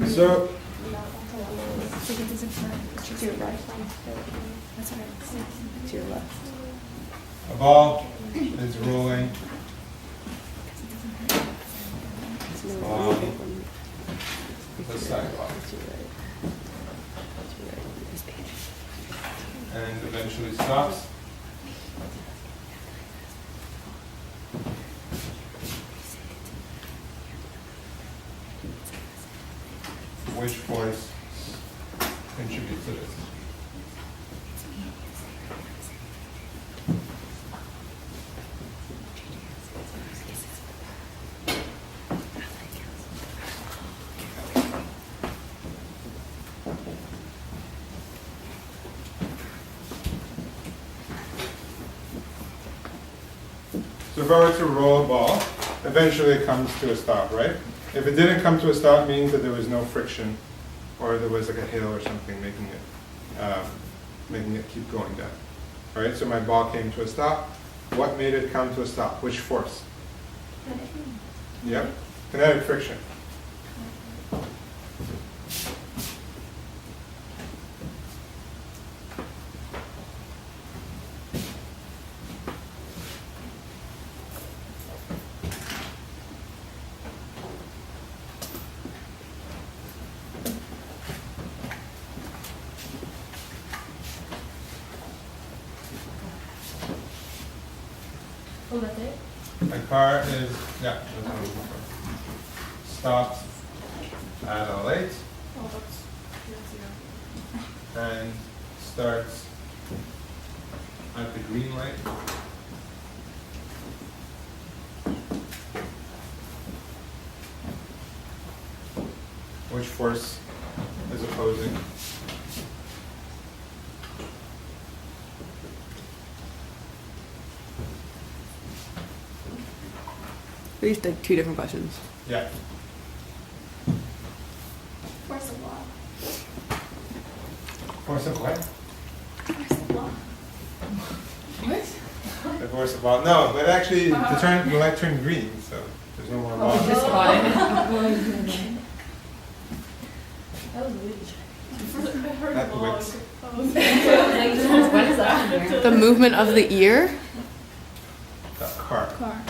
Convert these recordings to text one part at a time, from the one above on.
So, a ball is rolling on the sidewalk and eventually stops. Which force contributes to this? So if I were to roll a ball, eventually it comes to a stop, right? If it didn't come to a stop, it means that there was no friction, or there was like a hill or something making it keep going down. All right, so my ball came to a stop. What made it come to a stop? Which force? Yep, kinetic friction. Oh, that's it? My car is, yeah, that's what I'm looking for. Stops at a light Oh, that's zero. and starts at the green light. Which force is opposing? At least like 2 different questions. Yeah. Force of law. Force of what? Force of law. What? The force of all. No, but actually the light turned green, so there's no more law. Just got it. That was weird. I heard That law. works. What is that? The movement of the ear? The car. Car.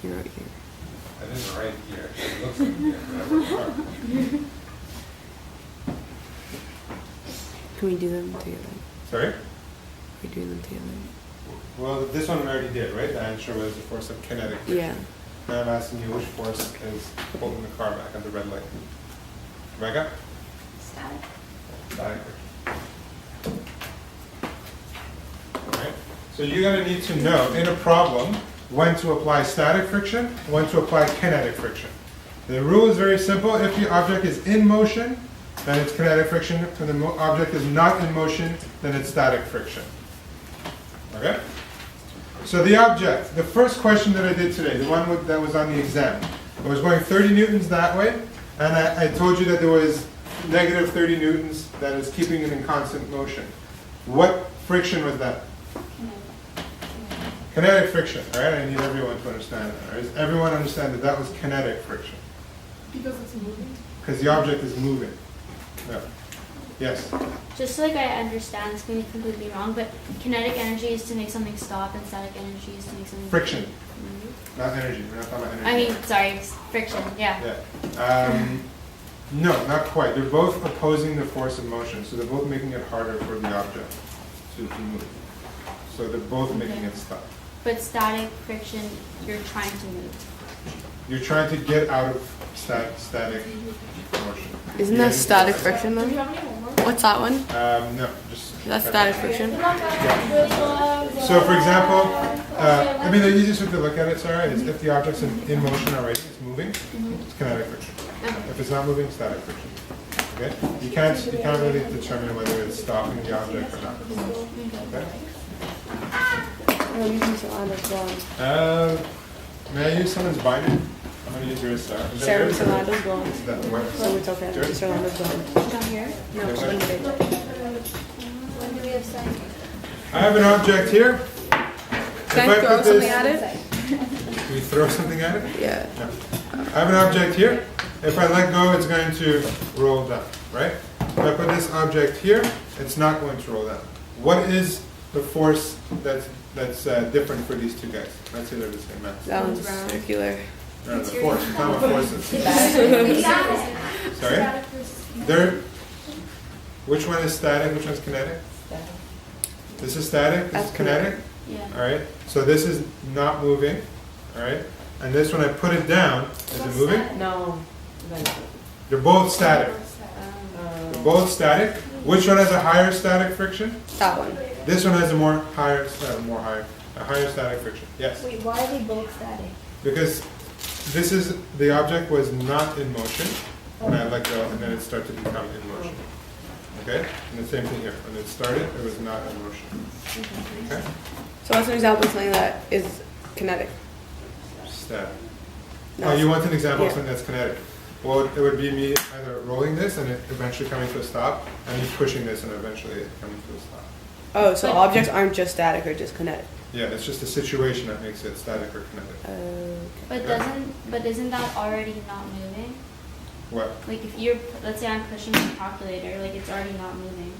Ear, ear. That is right here. It looks like here, but I wrote car. Can we do them together? Sorry? Are we doing them together? Well, this one we already did, right? The answer was the force of kinetic friction. Yeah. Now I'm asking you which force is holding the car back at the red light. Rebecca? Static. Static friction. Alright, so you're going to need to know in a problem when to apply static friction, when to apply kinetic friction. The rule is very simple. If the object is in motion, then it's kinetic friction. If the object is not in motion, then it's static friction. Okay? So the object, the first question that I did today, the one that was on the exam, I was going 30 newtons that way, and I told you that there was negative 30 newtons that is keeping it in constant motion. What friction was that? Kinetic friction, all right? I need everyone to understand that. All right? Does everyone understand that that was kinetic friction? Because it's moving. Because the object is moving. Yeah. Yes? Just so like I understand, it's going to be completely wrong, but kinetic energy is to make something stop and static energy is to make something Friction, move. not energy. We're not talking about energy. I mean, sorry, it's friction, yeah. Yeah. No, not quite. They're both opposing the force of motion, so they're both making it harder for the object to move. So they're both making it stop. But static friction, you're trying to move. You're trying to get out of static motion. Isn't Yeah, that static friction Do you though? have any homework? What's that one? No, just. That's static friction? So for example, I mean the easiest way to look at it, Sarah, is if the object's in motion already, it's moving, it's kinetic friction. If it's not moving, static friction. Okay? You can't really determine whether it's stopping the object or not. Okay? I'm using Solanda's May I use someone's binder? I'm going to use yours, Sarah. Is that Sarah yours? Solanda's blonde. Is that what? So it's okay. Yours? Solanda's blonde. Down here? No, Yeah, it's what? one big. When do we have started? I have an object here. Can I throw something at it? Can we throw something at it? Yeah. No. I have an object here. If I let go, it's going to roll down, right? If I put this object here, it's not going to roll down. What is the force that's different for these two guys? Let's say they're the same mass. That one's circular. No, the force. It's not a force. Sorry? Static versus kinetic. They're, which one is static? Which one's kinetic? This is static. This That's is kinetic. Yeah. All right. So this is not moving. All right. And this, when I put it down, is it moving? No. They're both static. They're both static. Which one has a higher static friction? That one. This one has a higher static friction. Yes. Wait, why are they both static? Because this is, the object was not in motion when I let go, and then it started to become in motion. Okay? And the same thing here. When it started, it was not in motion. Okay? So what's an example of something that is kinetic? Static. No. Oh, you want an example of Yeah. something that's kinetic? Well, it would be me either rolling this and it eventually coming to a stop, and me pushing this and eventually it coming to a stop. Oh, so But- objects aren't just static or just kinetic. Yeah, it's just the situation that makes it static or kinetic. But isn't that already not moving? What? Like if you're, let's say I'm pushing the calculator, like it's already not moving.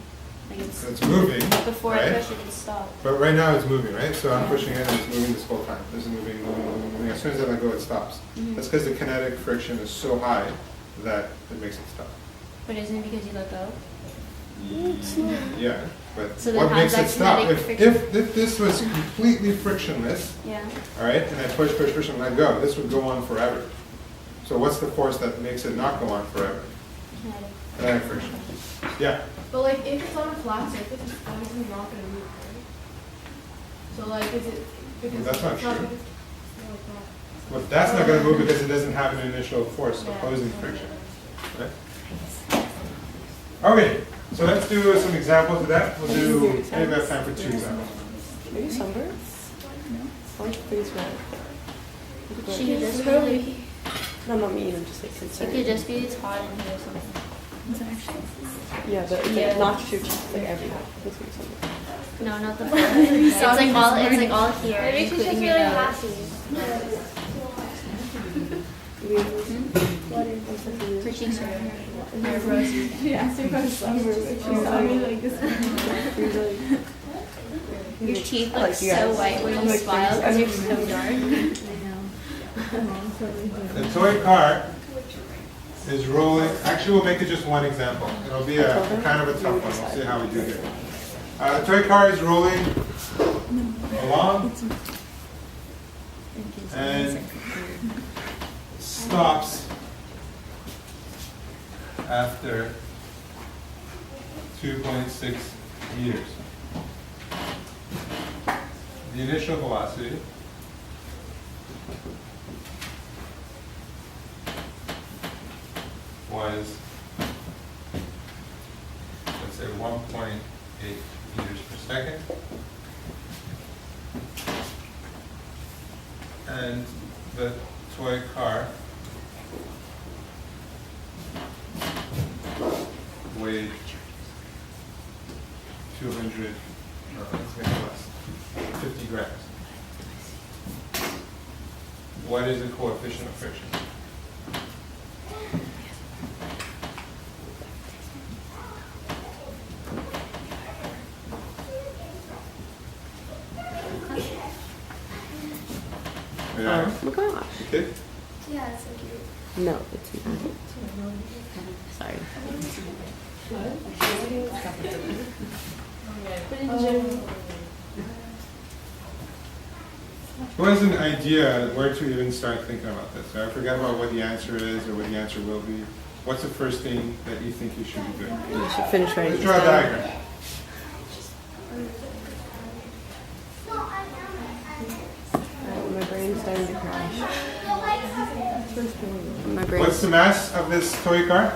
Like It's moving, before I right? push it, it stopped. But right now it's moving, right? So I'm pushing it and it's moving this whole time. This is moving, moving, moving, moving. As soon as I let go, it stops. Mhm. That's because the kinetic friction is so high that it makes it stop. But isn't it because you let go? Yeah, but So then what how's makes that it stop? kinetic If friction? this was completely frictionless, Yeah. all right, and I push, push, push and let go, this would go on forever. So what's the force that makes it not go on forever? Kinetic. Kinetic friction. Yeah. But like, if it's on a flat surface, it's obviously not gonna move, right? So like, is it because That's not it's true. because it's like that. Well, that's not going to move because it doesn't have an initial force, opposing friction. Right? Okay, so let's do some examples of that. We'll do, maybe we have time for 2 examples. Maybe sunburn? I like freeze red. She could just be like, No, not mean, I'm just like it concerned. could just be it's hot in here or something. Yeah, but it's Yeah. like not just your cheeks, like everywhere. That's what sunburn. No, not the forehead. It's like all here. It makes me just including really your nose. happy. Her cheeks are they're rosy. Yeah, so about sunburn, but she saw me like this. Your teeth I look like you so guys. white when I'm you like smile because freeze. you're so dark. The toy car is rolling. Actually, we'll make it just one example. It'll be a kind of a tough one. We'll see how we do here. The toy car is rolling along and stops after 2.6 meters. The initial velocity was, let's say, 1.8 meters per second. And the toy car weighed 200, no, let's make it less, 50 grams. What is the coefficient of friction? Yeah. Oh my gosh. Okay. Yeah, it's so cute. No, it's not. Sorry. But in general, Who has an idea where to even start thinking about this? I forget about what the answer is or what the answer will be. What's the first thing that you think you should be doing? You should finish writing Let's this draw a down. diagram. My brain's starting to crash. My What's brain's the mass of this toy car?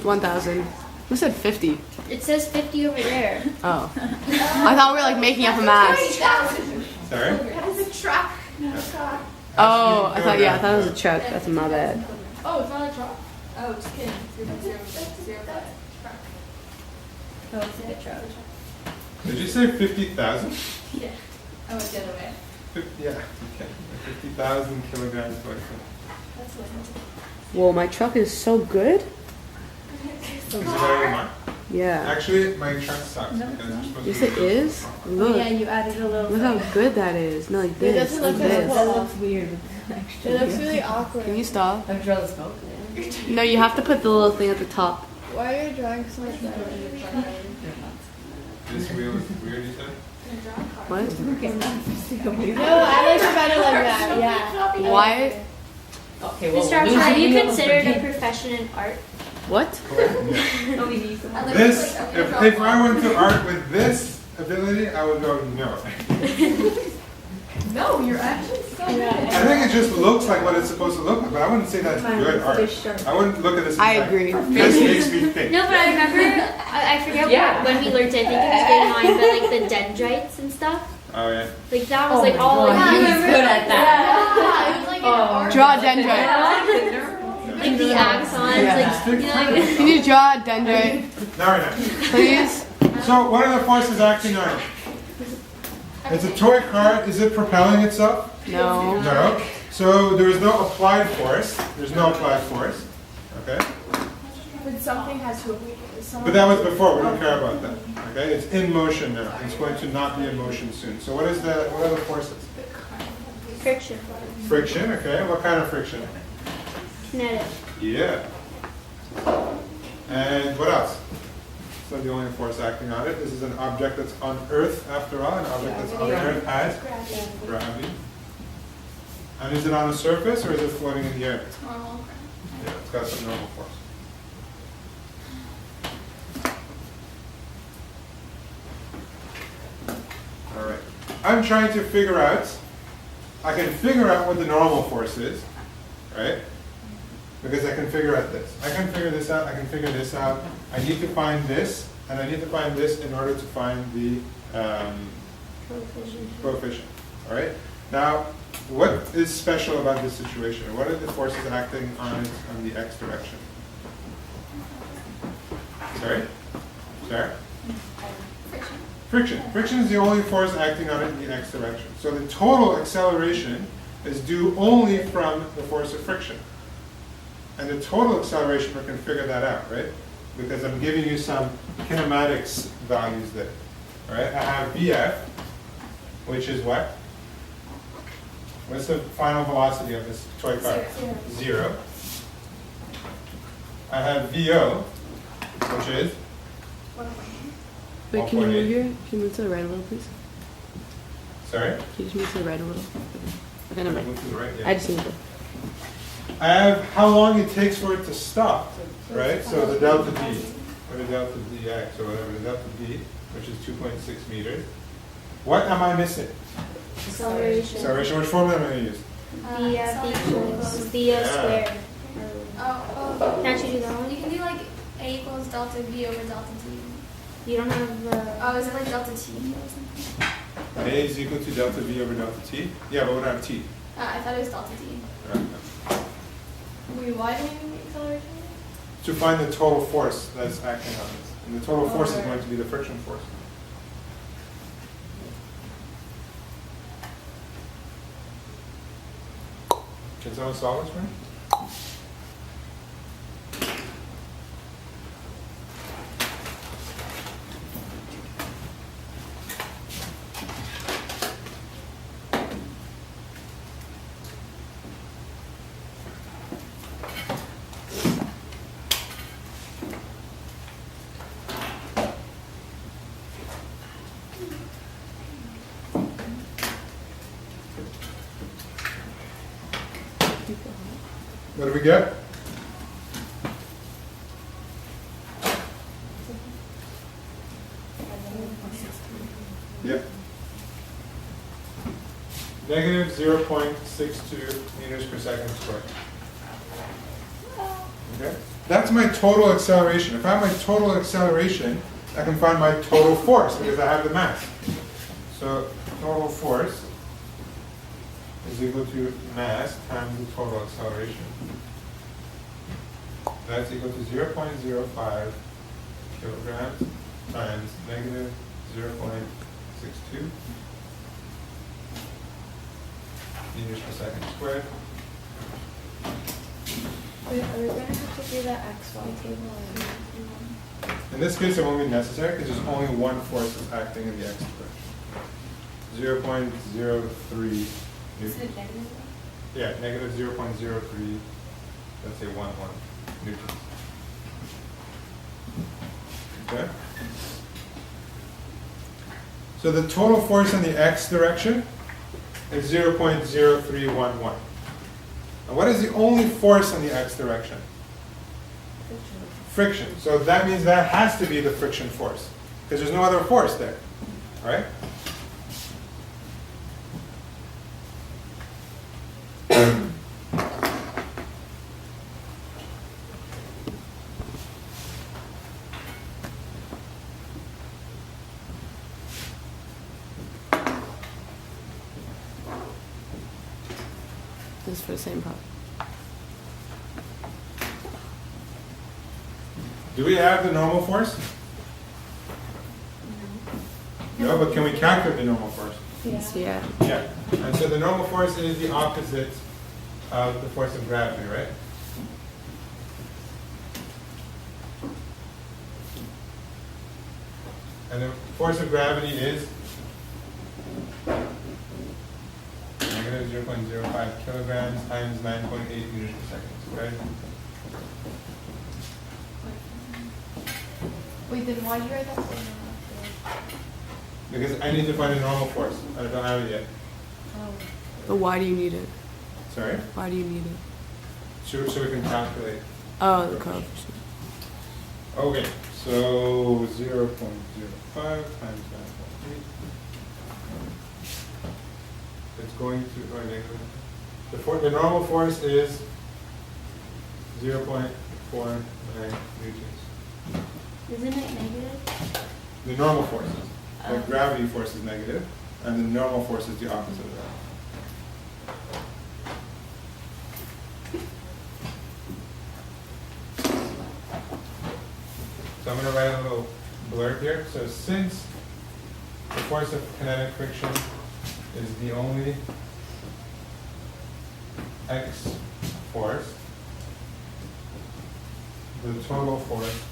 1,000. Who said 50? It says 50 over there. Oh. I thought we were like making up a mass. Sorry? that is a truck. Oh, I thought, yeah, I thought it was a truck. That's my bad. Oh, it's not a truck. Oh, just kidding. 0.005 truck. Oh, it's like a truck. Did you say 50,000? Yeah. I went the other way. Yeah, okay. 50,000 kilograms per ton. That's what Whoa, my truck is so good. Is it better than mine? Yeah. Actually, my truck sucks because you're supposed Yes, to it is. Look. you added a little. Look how good that is. No, like Yeah, this. that's Like like this. That looks weird with the extra. It looks really awkward. Can you stop? I'm sure the smoke. No, you have to put the little thing at the top. Why are you drawing so much better? This wheel is weird, you said? What? No, I like it better like that. Yeah. Why? Okay, Mr. Armstrong, have you considered a profession in art? What? Oh, we need some. This, if I went to art with this ability, I would go no. No, you're actually so good. I think it just looks like what it's supposed to look like, but I wouldn't say that's good art. I wouldn't look at this and I say, agree. this makes me think. No, but I remember, I forget Yeah. when we learned it, I think it was grade 9, but like the dendrites and stuff, Oh yeah. like that was Oh like my all, God, like, he you was remember? good at that. Yeah, it was like an Oh. art. Draw a dendrite. Like the axons, Yeah. like, you know, like, Can you draw a dendrite, Now we're done. please? So what are the forces acting on it? It's a toy car. Is it propelling itself? No. No. So there is no applied force. There's no applied force. Okay. But something has to. But that was before. We don't care about that. Okay. It's in motion now. It's going to not be in motion soon. So what is the? What are the forces? friction, Friction. Okay. What kind of friction? kinetic. Yeah. And what else? It's not the only force acting on it. This is an object that's on Earth, after all. An object that's on Earth has gravity. And is it on a surface or is it floating in the air? Normal. Yeah, it's got some normal force. All right. I'm trying to figure out, I can figure out what the normal force is, right? Because I can figure out this. I can figure this out, I can figure this out. I need to find this, and I need to find this in order to find the coefficient. All right? Now, what is special about this situation? What are the forces acting on it on the x direction? Sorry? Sorry? Friction. Friction is the only force acting on it in the x direction. So the total acceleration is due only from the force of friction. And the total acceleration, we can figure that out, right? Because I'm giving you some kinematics values there. All right? I have Vf, which is what? What's the final velocity of this toy car? 0. I have VO, which is? Wait, can you 1.8. move here? Can you move to the right a little, please? Sorry? Can you just move to the right a little? Okay, never mind. Move to the right, yeah. I just need to. I have how long it takes for it to stop, right? So the delta D, or the delta dx, or whatever, the delta D, which is 2.6 meters. What am I missing? Acceleration. Acceleration, which formula am I going to use? Vf equals VO Yeah. squared. Oh, Can't you do that one? you can do like A equals delta V over delta T. You don't have the. Oh, is it like delta T or something? A is equal to delta V over delta T. Yeah, but we don't have T. I thought it was delta T. Right. Wait, why do we need acceleration? To find the total force that's acting on this. And the total force is going to be the friction force. Can someone solve this for me? What do we get? Yep. Negative 0.62 meters per second squared. Okay? That's my total acceleration. If I have my total acceleration, I can find my total force because I have the mass. So total force is equal to mass times the total acceleration. That's equal to 0.05 kilograms times negative 0.62 meters per second squared. Wait, are we gonna have to do the XY table or? In this case, it won't be necessary because there's only one force that's acting in the x direction. 0.03. Is it negative? Yeah, negative 0.03, let's say 11 newtons. Okay? So the total force in the x direction is 0.0311. And what is the only force in the x direction? Friction. So that means that has to be the friction force, because there's no other force there, right? This is for the same problem. Do we have the normal force? No, but can we calculate the normal force? So, yeah. Yeah. And so the normal force is the opposite of the force of gravity, right? And the force of gravity is negative 0.05 kilograms times 9.8 meters per second, right? Wait, then why did you write that? Because I need to find a normal force. I don't have it yet. But why do you need it? Sorry? Why do you need it? So we can calculate. Oh, the coefficient. Okay, so 0.05 times 9.8. It's going to, oh, negative. The normal force is 0.49 newtons. Isn't it negative? The normal force is. The gravity force is negative, and the normal force is the opposite of that. So I'm going to write a little blurb here. So since the force of kinetic friction is the only x force, the total force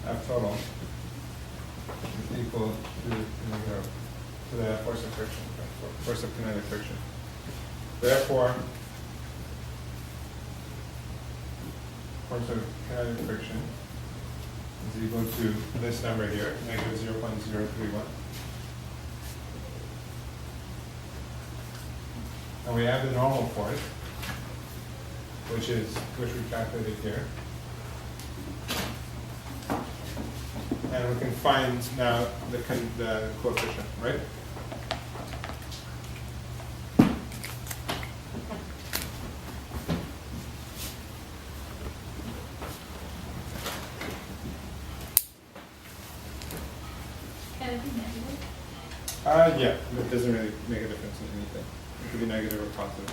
F total is equal to the force of friction, force of kinetic friction. Therefore, force of kinetic friction is equal to this number here, negative 0.031. And we have the normal force, which we calculated here. And we can find now the coefficient, right? Can it be negative? Yeah, it doesn't really make a difference in anything. It could be negative or positive.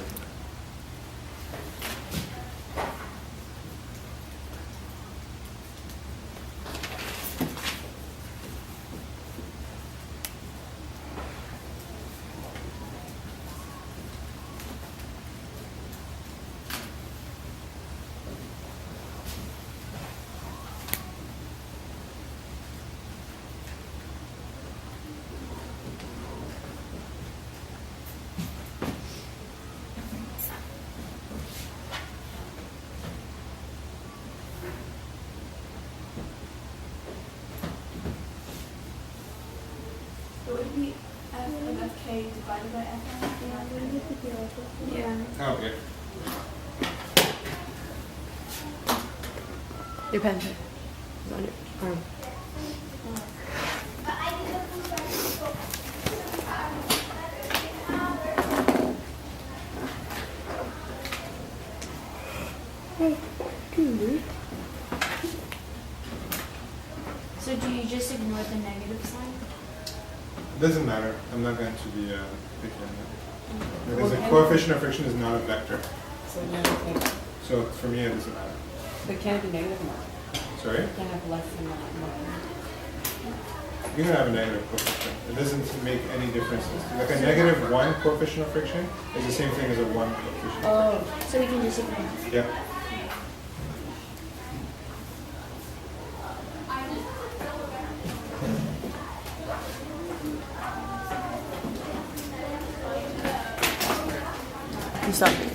It would be f of fk divided by f. Yeah. Oh, yeah. Your pen here. It's on your arm. So do you just ignore the negative sign? It doesn't matter. I'm not going to be picky on that. Because the coefficient of friction is not a vector. So negative. So for me, it doesn't matter. But can it be negative or not? Sorry? Can't have less than that. You can have a negative coefficient. It doesn't make any difference. Like a negative 1 coefficient of friction is the same thing as a 1 coefficient of friction. So we can just ignore it. Yeah. You stop.